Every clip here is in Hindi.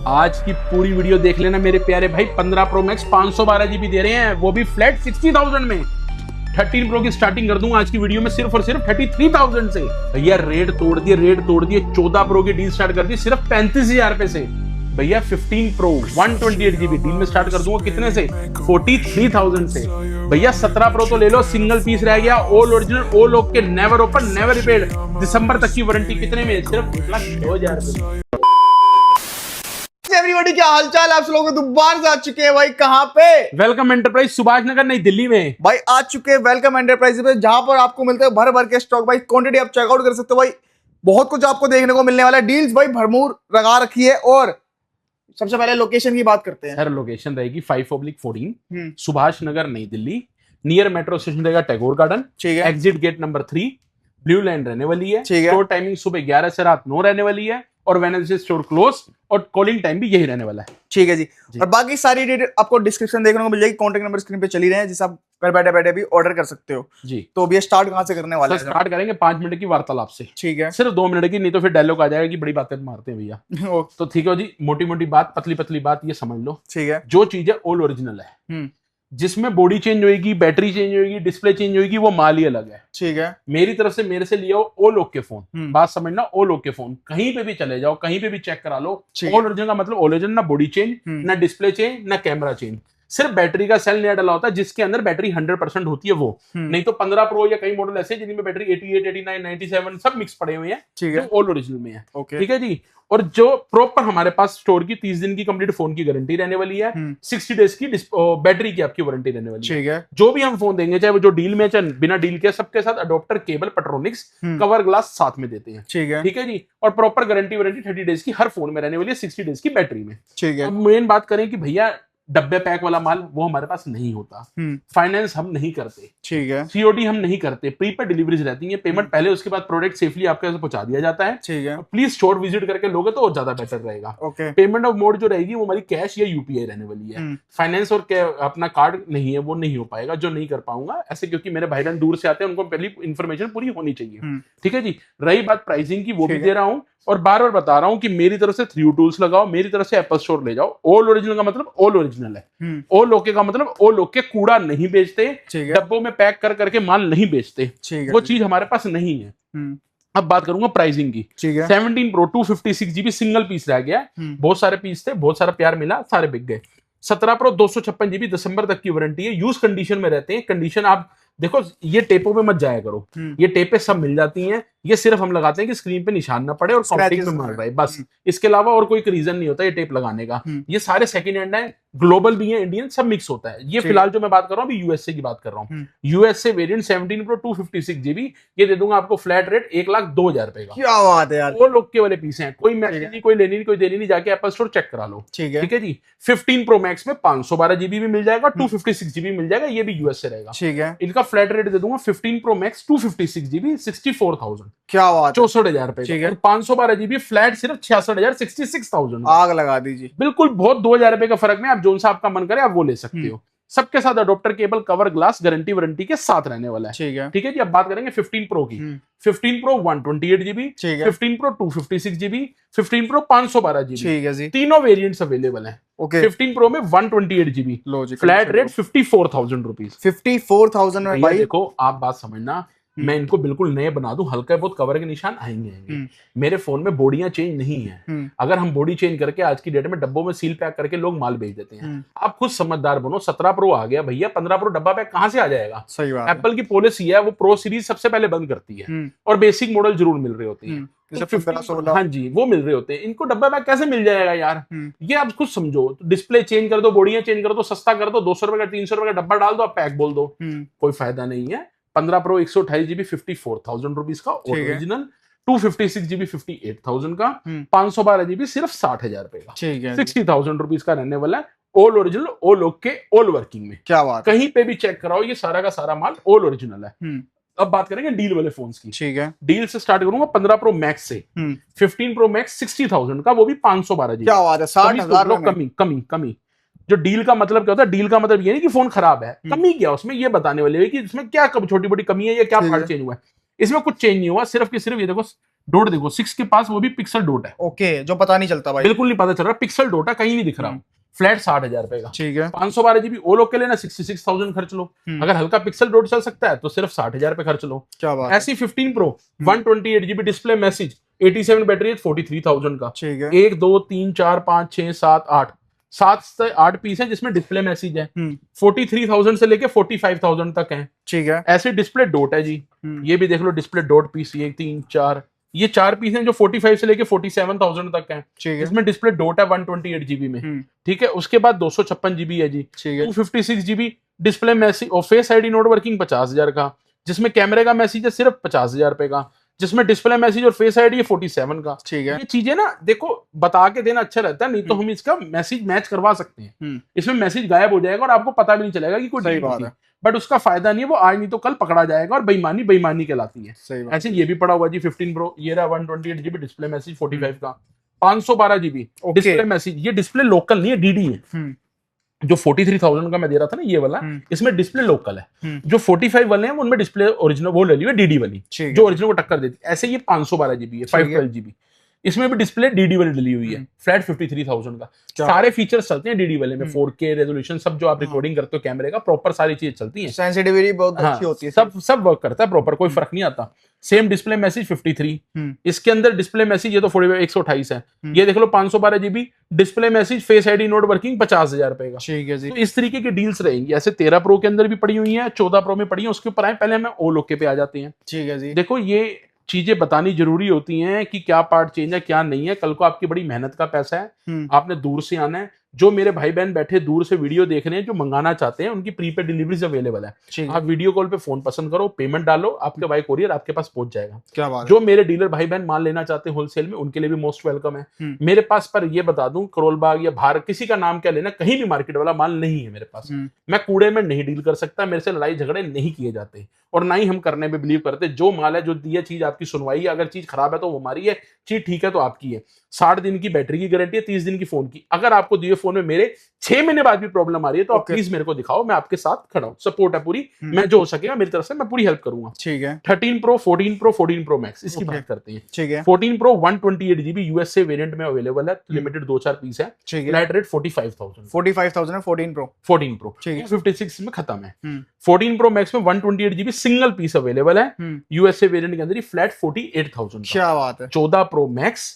आज की पूरी वीडियो देख लेना मेरे प्यारे भाई। 15 प्रो मैक्स 512 जीबी दे रहे हैं, वो भी फ्लैट 60,000 में। 13 प्रो की स्टार्टिंग कर दूंगा आज की वीडियो में सिर्फ और सिर्फ 33,000 से। भैया रेट तोड़ दिए। 14 प्रो की डील स्टार्ट कर दी सिर्फ 35,000 रुपए से। भैया 15 प्रो 128 जीबी डील में स्टार्ट कर दूंगा कितने से? 43,000 से। भैया 17 प्रो तो ले लो, सिंगल पीस रह गया, all original, all okay, never open, never repaired, दिसंबर तक की वारंटी। कितने में? सिर्फ 1,02,000 एवरीबॉडी, क्या हालचाल? आप लोगों को दोबारा से आ चुके हैं भाई। कहां पे? वेलकम एंटरप्राइज, सुभाष नगर, नई दिल्ली में भाई आ चुके हैं वेलकम एंटरप्राइज पे, जहां पर आपको मिलते हैं भर भर के स्टॉक। भाई क्वांटिटी आप चेकआउट कर सकते हो भाई, बहुत कुछ आपको देखने को मिलने वाला है। डील्स भाई भरपूर लगा रखी है। और सबसे पहले लोकेशन की बात करते हैं। सर लोकेशन रहेगी 5/14 सुभाष नगर, नई दिल्ली। नियर मेट्रो स्टेशन रहेगा टैगोर गार्डन। ठीक है। Exit gate number 3, blue line रहने वाली है। ठीक है। स्टोर टाइमिंग सुबह 11 से रात 9 रहने वाली है, और वेडनेसडे स्टोर क्लोज, और कॉलिंग टाइम भी यही रहने वाला है। ठीक है जी। और बाकी सारी डिटेल आपको डिस्क्रिप्शन देखने को मिल जाएगी। कॉन्टैक्ट नंबर स्क्रीन पे चली रहे हैं, जिसे आप घर बैठे बैठे भी ऑर्डर कर सकते हो जी। तो अभी स्टार्ट कहां से करने वाले हैं? स्टार्ट करेंगे 5 मिनट की वार्तालाप से। ठीक है। सिर्फ 2 मिनट की, नहीं तो फिर डायलॉग आ जाएगा कि बड़ी बातें मारते हैं भैया। तो ठीक है जी, मोटी मोटी बात, पतली पतली बात, ये समझ लो। ठीक है। जो चीज है ऑल ओरिजिनल है, जिसमें बॉडी चेंज होगी, बैटरी चेंज होगी, डिस्प्ले चेंज होगी, वो माल ही अलग है। ठीक है। मेरी तरफ से, मेरे से लिया ऑल ओके फोन, बात समझना, ऑल ओके फोन कहीं पे भी चले जाओ, कहीं पे भी चेक करा लो। ऑल ओरिजिनल का मतलब ऑल ओरिजिनल, ना बॉडी चेंज, ना डिस्प्ले चेंज, ना कैमरा चेंज। सिर्फ बैटरी का सेल नया डला होता है, जिसके अंदर बैटरी 100% होती है वो। नहीं तो 15 प्रो या कई मॉडल ऐसे जिनमें बैटरी 88, 89, 97 सब मिक्स पड़े हुए हैं, जो ऑल ओरिजिनल में है। ठीक है जी। और जो प्रॉपर हमारे पास स्टोर की 30 दिन की कंप्लीट फोन की गारंटी रहने वाली है, 60 डेज की बैटरी की आपकी वारंटी रहने वाली है। जो भी हम फोन देंगे, चाहे वो जो डील में, चाहे बिना डील के, सबके साथ अडोप्टर, केबल, पेट्रोनिक्स, कवर ग्लास साथ में देते हैं। ठीक है जी। और प्रॉपर गारंटी वारंटी 30 डेज की हर फोन में रहने वाली है, 60 डेज की बैटरी में। ठीक है। अब मेन बात करें कि भैया डब्बे पैक वाला माल वो हमारे पास नहीं होता। फाइनेंस हम नहीं करते। ठीक है। सीओडी हम नहीं करते, प्रीपेड डिलीवरीज रहती है। पेमेंट पहले, उसके बाद प्रोडक्ट सेफली आपके पास पहुंचा दिया जाता है। ठीक है। प्लीज स्टोर विजिट करके लोगे तो और ज्यादा बेटर रहेगा। पेमेंट ऑफ मोड जो रहेगी वो हमारी कैश या यूपीआई रहने वाली है। फाइनेंस और अपना कार्ड नहीं है, वो नहीं हो पाएगा, जो नहीं कर पाऊंगा ऐसे, क्योंकि मेरे भाई बहन दूर से आते हैं, उनको पहली इन्फॉर्मेशन पूरी होनी चाहिए। ठीक है जी। रही बात प्राइसिंग की, वो भी दे रहा हूँ, और बार बार बता रहा हूं कि मेरी तरफ से 3U टूल्स लगाओ, मेरी तरफ से एप्पल स्टोर ले जाओ। ऑल ओरिजिनल का मतलब ऑल ओरिजिनल है, ऑल ओके का मतलब ऑल ओके। कूड़ा नहीं बेचते, डब्बों में पैक कर करके माल नहीं बेचते, वो चीज हमारे पास नहीं है। अब बात करूंगा प्राइसिंग की। 17 प्रो 256 जीबी सिंगल पीस रह गया। बहुत सारे पीस थे, बहुत सारा प्यार मिला, सारे बिक गए। 17 प्रो 256 जीबी दिसंबर तक की वारंटी है। यूज कंडीशन में रहते हैं। कंडीशन आप देखो, ये टेपों पे मत जाया करो, ये टेपें सब मिल जाती हैं। ये सिर्फ हम लगाते हैं कि स्क्रीन पे निशान ना पड़े और काउंटिंग में मार रहा है, बस। इसके अलावा और कोई रीजन नहीं होता ये टेप लगाने का। ये सारे सेकंड हैंड है, ग्लोबल भी है, इंडियन, सब मिक्स होता है। ये फिलहाल जो मैं बात कर रहा हूँ अभी यूएसए की बात कर रहा हूँ। यूएसए वेरिएंट 17 प्रो 256 जीबी, ये दे दूंगा आपको फ्लैट रेट 1,02,000 रुपए का। क्या बात है यार। वो लोग के वाले पीस हैं, कोई मैसेज नहीं, कोई लेनी नहीं, कोई देनी नहीं, जाके एप्पल स्टोर चेक करा लो। ठीक है जी। 15 प्रो मैक्स में 512 जीबी भी मिल जाएगा, 256 जीबी मिल जाएगा, ये भी यूएसए रहेगा। ठीक है। इनका फ्लैट रेट दे दूंगा 15 प्रो मैक्स 256 जीबी 64,000। क्या बात, 64,000 रुपए। 512 जीबी फ्लैट सिर्फ 66,000, 66,000। आग लगा दीजिए। बिल्कुल, बहुत 2,000 रुपए का फर्क नहीं, आप जोन सा आपका मन करे आप वो ले सकते हो। सबके साथ adapter, cable, cover glass, guarantee warranty के साथ रहने वाला है। ठीक है जी। अब बात करेंगे 15 प्रो की। 15 pro 128 GB, 15 pro 256 GB, 15 pro 512 GB. ठीक है जी। तीनों वेरिएंट्स अवेलेबल हैं। 15 प्रो में 128 जीबी, फ्लैट रेट 54,000 रुपीज। 54,000 में भाई देखो, आप बात समझना, मैं इनको बिल्कुल नए बना दूं, हल्का बहुत कवर के निशान आएंगे। मेरे फोन में बॉडियां चेंज नहीं है। अगर हम बॉडी चेंज करके आज की डेट में डब्बों में सील पैक करके लोग माल बेच देते हैं। आप खुद समझदार बनो। 17 प्रो आ गया भैया, 15 प्रो डब्बा पैक कहां से आ जाएगा? सही बात। एप्पल की पॉलिसी है, वो प्रो सीरीज सबसे पहले बंद करती है, और बेसिक मॉडल जरूर मिल रहे होते हैं। हाँ जी, वो मिल रहे होते हैं। इनको डब्बा पैक कैसे मिल जाएगा यार? ये आप खुद समझो। डिस्प्ले चेंज कर दो, बॉडियां चेंज कर दो, सस्ता कर दो, 200 रुपए का 300 रुपए का डब्बा डाल दो, आप पैक बोल दो, कोई फायदा नहीं है। 15 प्रो 128 जीबी 54,000 रुपीज का ओरिजिनल, 256 जीबी 58,000 का, 512 जीबी सिर्फ 60,000 रुपए का। 60,000 रुपीज का रहने वाला है। All original, all okay, all working में। क्या बात, कहीं पे भी चेक कराओ, ये सारा का सारा माल ऑल ओरिजिनल है। अब बात करेंगे डील वाले फोन्स की। ठीक है। डील से स्टार्ट करूंगा 15 प्रो मैक्स से। 15 प्रो मैक्स 60,000 का, वो भी 512 जीबी। क्या बात है, 60,000 कमी। जो डील का मतलब क्या होता है? डील का मतलब ये नहीं कि फोन खराब है, कमी क्या उसमें, ये बताने वाले है कि इसमें क्या छोटी मोटी कमी है या क्या पार्ट चेंज हुआ है। इसमें कुछ चेंज नहीं हुआ, सिर्फ की सिर्फ ये देखो डॉट देखो 6 के पास, वो भी पिक्सल डॉट है। ओके, जो पता नहीं चलता भाई, बिल्कुल नहीं पता चल रहा, पिक्सल डॉट है, कहीं नहीं दिख रहा। फ्लैट 60,000 रुपए का। ठीक है। 512 जीबी ओ लोग के लेना 66,000 खर्च लो। अगर हल्का पिक्सल डॉट चल सकता है तो सिर्फ 60,000 रुपए खर्च लो। क्या बात ऐसी 15 pro 128 GB display, message, 87 battery, 43,000 का। ठीक है। 1 2 3 4 5 6 7 8 7 से 8 पीस है जिसमें डिस्प्ले मैसेज है। 43,000 से लेके 45,000 तक है। ठीक है। ऐसे डिस्प्ले डॉट है जी। ये भी देख लो डिस्प्ले डॉट पीस, 1 3 4, ये 4 पीस हैं जो 45 से लेके 47,000 तक हैं। ठीक है। इसमें डिस्प्ले डॉट है 128 जीबी में। ठीक है। उसके बाद 256 जीबी है जी। 256 जीबी डिस्प्ले मैसेज और फेस आईडी नोट वर्किंग 50,000 का, जिसमें कैमरे का मैसेज है सिर्फ 50,000 रुपए का, जिसमें डिस्प्ले मैसेज और फेस आईडी है 47 का। ठीक है। ये चीजें ना देखो बता के देना अच्छा रहता है, नहीं तो हम इसका मैसेज मैच करवा सकते हैं। इसमें मैसेज गायब हो जाएगा और आपको पता भी नहीं चलेगा कि कोई सही बात है, बट उसका फायदा नहीं है, वो आज नहीं तो कल पकड़ा जाएगा और बेईमानी बेईमानी कहलाती है। सही बात। ऐसे ये भी पड़ा हुआ जी 15 प्रो, ये रहा 128 जीबी डिस्प्ले मैसेज 45 का, 512 जीबी डिस्प्ले मैसेज। ये डिस्प्ले लोकल नहीं है, डीडी है। जो 43,000 का मैं दे रहा था ना ये वाला, इसमें डिस्प्ले लोकल है। जो 45 वाले हैं उनमें डिस्प्ले ओरिजिनल वो ले ली है डीडी वाली, जो ओरिजिनल को टक्कर देती है। ऐसे ये 512 जीबी है, 512 जीबी, इसमें भी डिस्प्ले डीडी वाली डली हुई है, फ्लैट 53,000 का। सारे फीचर्स चलते हैं डीडी वाले में, 4K रेजोल्यूशन, सब जो आप रिकॉर्डिंग करते हो कैमरे का प्रॉपर सारी चीजें चलती हैं, सेंसिटिविटी बहुत अच्छी होती है, सब वर्क करता है प्रॉपर, कोई फर्क नहीं आता। सेम डिस्प्ले मैसेज 53, इसके अंदर डिस्प्ले मैसेज ये तो 128 है। ये देख लो 512 GB display message, face ID note working 50,000 रुपए का। ठीक है जी। तो इस तरीके की डील्स रहेंगी। ऐसे 13 प्रो के अंदर भी पड़ी हुई है, 14 प्रो में पड़ी है, उसके ऊपर आए पहले हमें ओ लोके पे आ जाते हैं। ठीक है जी। देखो ये चीजें बतानी जरूरी होती हैं कि क्या पार्ट चेंज है क्या नहीं है, कल को आपकी बड़ी मेहनत का पैसा है, आपने दूर से आना है। जो मेरे भाई बहन बैठे दूर से वीडियो देख रहे हैं, जो मंगाना चाहते हैं, उनकी प्रीपेड डिलीवरीज अवेलेबल है। आप वीडियो कॉल पे फोन पसंद करो, पेमेंट डालो, आपके बाय कोरियर आपके पास पहुंच जाएगा। क्या बात है। जो मेरे डीलर भाई बहन माल लेना चाहते हैं होलसेल में, उनके लिए भी मोस्ट वेलकम है। मेरे पास पर ये बता दूं, करोल बाग या बाहर किसी का नाम क्या लेना, कहीं भी मार्केट वाला माल नहीं है मेरे पास। मैं कूड़े में नहीं डील कर सकता, मेरे से लड़ाई झगड़े नहीं किए जाते और ना ही हम करने में बिलीव करते। जो माल है, जो दिया चीज आपकी सुनवाई है, अगर चीज खराब है तो वो हमारी है, चीज ठीक है तो आपकी है। 60 दिन की बैटरी की गारंटी है, 30 दिन की फोन की। अगर आपको दिए फोन में मेरे 6 महीने बाद भी प्रॉब्लम आ रही है तो आप प्लीज मेरे को दिखाओ, मैं आपके साथ खड़ा हूं, सपोर्ट है पूरी, मैं जो हो सकेगा मेरी तरफ से मैं पूरी हेल्प करूंगा। ठीक है। 13 प्रो 14 प्रो 14 प्रो मैक्स इसकी बात करते हैं। ठीक है। 14 प्रो 128 जीबी यूएसए वेरिएंट में अवेलेबल है, लिमिटेड 2-4 पीस है। फ्लैट रेट 45,000 है 14 प्रो 56 में खत्म है। 14 प्रो मैक्स में 128 जीबी सिंगल पीस अवेलेबल है यूएसए वेरिएंट के अंदर ही, फ्लैट 48,000। क्या बात है। 14 pro max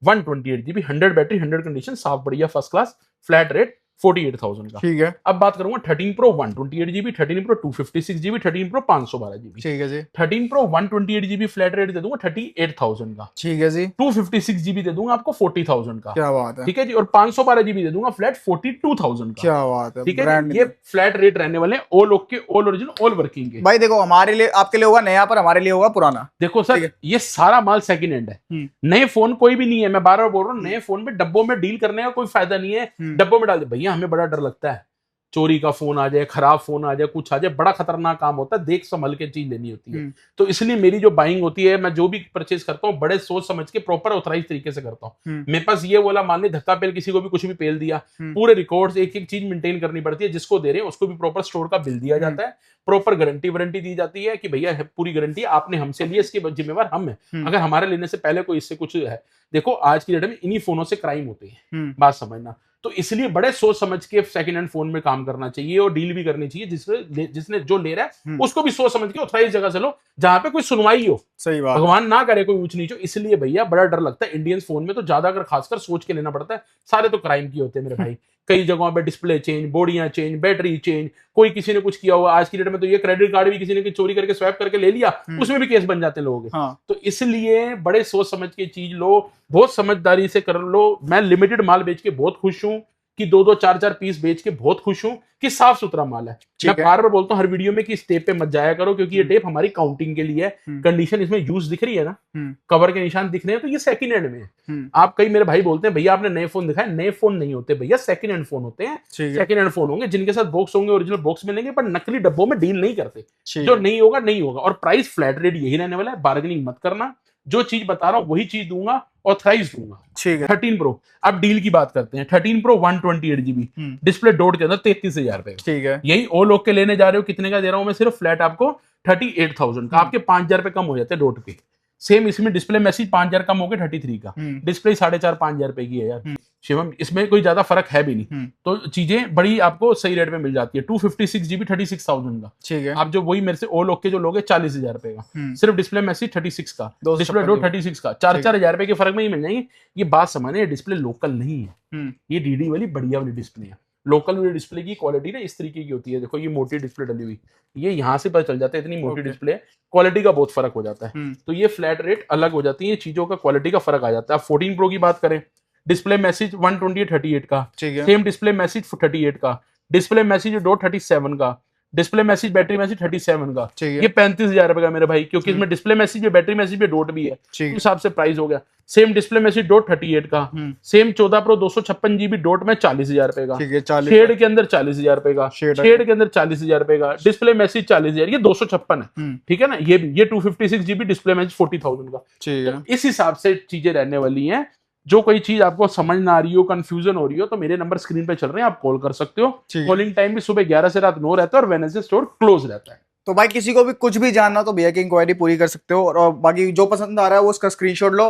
128 GB 100 battery 100 condition, साफ बढ़िया फर्स्ट क्लास, फ्लैट रेट 48,000 का। ठीक है। अब बात करूंगा 13 pro 128 GB, 13 pro 256 GB, 13 pro 512 GB. ठीक है जी। 13 प्रो 128 जीबी फ्लैट रेट दे दूंगा 38,000 का। ठीक है जी। 256 जीबी दे दूंगा आपको 40,000 का। क्या बात है। ठीक है जी। और 512 जीबी दे दूंगा फ्लैट 42,000 का। क्या बात है। ठीक है, ये फ्लैट रेट रहने वाले हैं, all okay, all original, all working के। भाई देखो, हमारे लिए आपके लिए होगा नया, पर हमारे लिए होगा पुराना। देखो सर, ये सारा माल सेकंड हैंड है, नए फोन कोई भी नहीं है। मैं बार बार बोल रहा हूँ, नए फोन में डब्बों में डील करने का कोई फायदा नहीं है। डब्बों में डाल दे भैया, हमें बड़ा डर लगता है चोरी का फोन आ जाए, खराब फोन आ जाए, कुछ आ जाए, बड़ा खतरनाक काम होता है, देख संभल के चीज लेनी होती है। तो इसलिए मेरी जो बाइंग होती है, मैं जो भी परचेज करता हूँ बड़े सोच समझ के प्रॉपर ऑथराइज तरीके से करता हूँ। मेरे पास ये वाला मान ली धक्का पेल किसी को भी कुछ भी पेल दिया, पूरे रिकॉर्ड्स एक एक चीज मेंटेन करनी पड़ती है। जिसको दे रहे हैं उसको भी प्रॉपर स्टोर का बिल दिया जाता है, प्रॉपर गारंटी वारंटी दी जाती है कि भैया पूरी गारंटी आपने हमसे ली है, इसकी जिम्मेवार हम है। अगर हमारे लेने से पहले कोई इससे कुछ है, देखो आज की डेट में इन्हीं फोनों से क्राइम होते हैं, बात समझना। तो इसलिए बड़े सोच समझ के सेकंड हैंड फोन में काम करना चाहिए और डील भी करनी चाहिए। जिसने जो ले रहा है उसको भी सोच समझ के ऑथराइज जगह से लो, जहां पे कोई सुनवाई हो। सही बात, भगवान ना करे कोई ऊंच नीच हो। इसलिए भैया बड़ा डर लगता है इंडियन फोन में, तो ज्यादा अगर खासकर सोच के लेना पड़ता है। सारे तो क्राइम की होते हैं मेरे भाई, कई जगहों पे डिस्प्ले चेंज, बोडियां चेंज, बैटरी चेंज, कोई किसी ने कुछ किया हुआ। आज की डेट में तो ये क्रेडिट कार्ड भी किसी ने चोरी करके स्वैप करके ले लिया, उसमें भी केस बन जाते हैं लोगों के। हाँ। तो इसलिए बड़े सोच समझ के चीज लो, बहुत समझदारी से कर लो। मैं लिमिटेड माल बेच के बहुत खुश हूं कि 2-2 4-4 पीस बेच के बहुत खुश हूं कि साफ सुथरा माल है। मैं बार बार बोलता हूं हर वीडियो में कि इस टेप पे मत जाया करो, क्योंकि ये टेप हमारी काउंटिंग के लिए है। कंडीशन इसमें यूज दिख रही है ना, कवर के निशान दिख रहे हैं, तो ये सेकंड हैंड में है। आप कई मेरे भाई बोलते हैं भैया आपने नए फोन दिखाए, नए फोन नहीं होते भैया, सेकंड हैंड फोन होते हैं। सेकंड हैंड फोन होंगे जिनके साथ बॉक्स होंगे, ओरिजिनल बॉक्स मिलेंगे, पर नकली डब्बों में डील नहीं करते। जो नहीं होगा नहीं होगा। और प्राइस फ्लैट रेट यही रहने वाला है, बार्गेनिंग मत करना। जो चीज बता रहा हूं वही चीज दूंगा, ऑथराइज दूंगा। ठीक है। 13 प्रो, अब डील की बात करते हैं। 13 प्रो 128 जीबी डिस्प्ले डॉट के अंदर 33,000 रुपए। ठीक है। यही ओ लोग के लेने जा रहे हो, कितने का दे रहा हूं मैं? सिर्फ फ्लैट आपको 38,000 का। आपके 5,000 रुपए कम हो जाते हैं डॉट पे। सेम इसमें डिस्प्ले मैसेज 5,000 कम हो गया 33 का, डिस्प्ले 4,500-5,000 रुपए की है यार शिवम, इसमें कोई ज्यादा फर्क है भी नहीं। तो चीजें बड़ी आपको सही रेट में मिल जाती है। 256 GB 36,000 का, ठीक है। आप जो वही मेरे से ओ लोग के जो लोगे 40,000 रुपए का, सिर्फ डिस्प्ले मैसेज 36 का, डिस्प्ले डो 36 का, 4,000 रुपए के फर्क में ही मिल जाएंगे। ये बात समझने, डिस्प्ले लोकल नहीं है, ये डीडी वाली बढ़िया वाली डिस्प्ले है। लोकल वाली डिस्प्ले की क्वालिटी ना इस तरीके की होती है, देखो ये मोटी डिस्प्ले डली हुई, ये यहाँ से पता चल जाता है इतनी मोटी डिस्प्ले, क्वालिटी का बहुत फर्क हो जाता है। तो ये फ्लैट रेट अलग हो जाती है, चीजों का क्वालिटी का फर्क आ जाता है। आप 14 प्रो की बात करें, डिस्प्ले मैसेज 128 का, सेम डिस्प्ले मैसेज 38 का, डिस्प्ले मैसेज डो 37 का, डिस्प्ले मैसेज बैटरी मैसेज 37 का, ये 35,000 रुपए का मेरे भाई, क्योंकि इसमें डिस्प्ले मैसेज में बैटरी मैसेज में डोट भी है, उस हिसाब से प्राइस हो गया। सेम डिस्प्ले मैसेज डोट 38 का, सेम 14 प्रो 256 GB डोट में 40,000 रुपए का, शेड के अंदर 40,000 रुपए का, शेड के अंदर 40,000 रुपए का, डिस्प्ले मैसेज 40,000, ये 256 है, ठीक है ना। ये भी, ये 256 GB डिस्प्ले मैसेज 40,000 का, तो इस हिसाब से चीजें रहने वाली हैं। जो कोई चीज आपको समझ ना आ रही हो, कंफ्यूजन हो रही हो, तो मेरे नंबर स्क्रीन पे चल रहे हैं, आप कॉल कर सकते हो। कॉलिंग टाइम भी सुबह 11 से रात 9 रहता है और वेडनेसडे स्टोर क्लोज रहता है। तो भाई किसी को भी कुछ भी जानना तो भैया की इंक्वायरी पूरी कर सकते हो, और बाकी जो पसंद आ रहा है वो उसका स्क्रीनशॉट लो,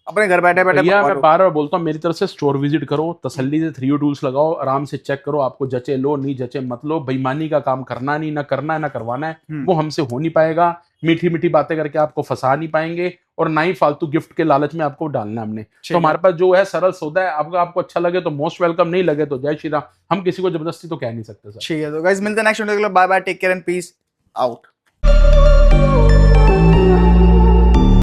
अपने घर बैठे बैठे। भैया मैं बार बार बोलता हूँ, मेरी तरफ से स्टोर विजिट करो, तसल्ली से 3U टूल्स लगाओ, आराम से चेक करो, आपको जचे लो, नहीं जचे मत लो। बेईमानी का काम करना नहीं, ना करना है ना करवाना है, वो हमसे हो नहीं पाएगा। मीठी मीठी बातें करके आपको फंसा नहीं पाएंगे, और ना ही फालतू गिफ्ट के लालच में आपको डालना हमने। तो हमारे पास जो है सरल सौदा है, आपको अच्छा लगे तो मोस्ट वेलकम, नहीं लगे तो जय श्री राम। हम किसी को जबरदस्ती तो कह नहीं सकते सर। ठीक है, तो गाइस मिलते हैं नेक्स्ट वीडियो के लिए। Bye bye, take care and peace out.